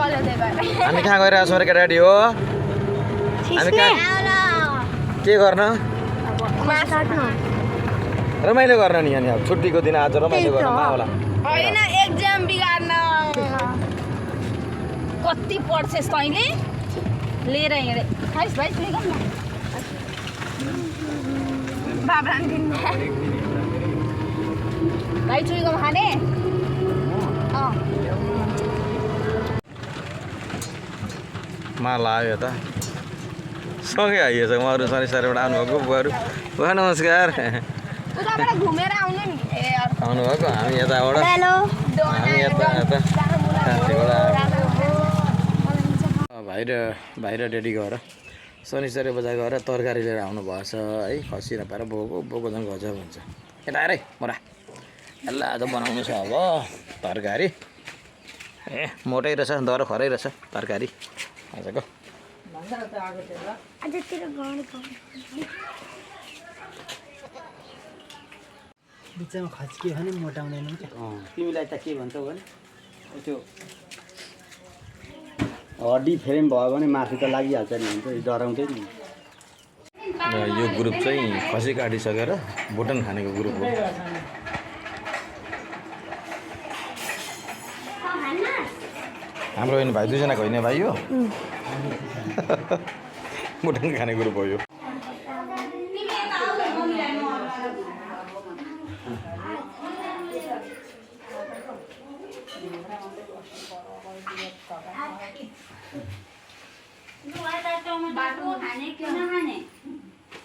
हामी कहाँ गइरहेको छौँ केटाकेटी हो हामी कहाँ के गर्न रमाइलो गर्न नि अनि अब छुट्टीको दिन आज रमाइलो गर्न होला होइन एक्जाम बिगार्न कति पढ्छस् तैँले लिएर हिँडे खाइस् भाइ तुई गम न बाबा भाइ चुई गम खाने माल आयो त सँगै आइएछ उहाँहरू शनिश्चरबाट आउनुभएको बुवाहरू बुवा नमस्कार उताबाट घुमेर आउनु नि ए आउनुभएको हामी यताबाट हामी यता भाइ र डेडी गएर शनिश्चर बजार गएर तरकारी लिएर आउनु भएछ है खसी नपाएर बोको झन् गजब हुन्छ यता आएर है मोरा यसलाई आज बनाउनु छ अब तरकारी ए मोटै रहेछ दर खरै रहेछ तरकारी आजको बिचमा खच्कियो भने मोटाउँदैन तिमीलाई त के भन्छौ भने त्यो हड्डी फ्रेम भयो भने मासु त लागिहाल्छ नि हुन्छ डराउँदै नि यो ग्रुप चाहिँ खसी काटिसकेर भुटन खानेको ग्रुप हो हाम्रो होइन भाइ दुईजनाको होइन भाइ यो भुटन खाने ग्रुप हो यो बाबू खाने क्यों ना खाने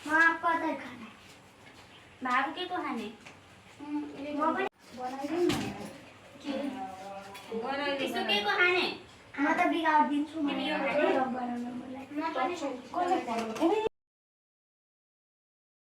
मां आपको आता है खाने बाबू के को खाने इसको के को खाने म त बिगाड दिन्छु म बनाउन मलाई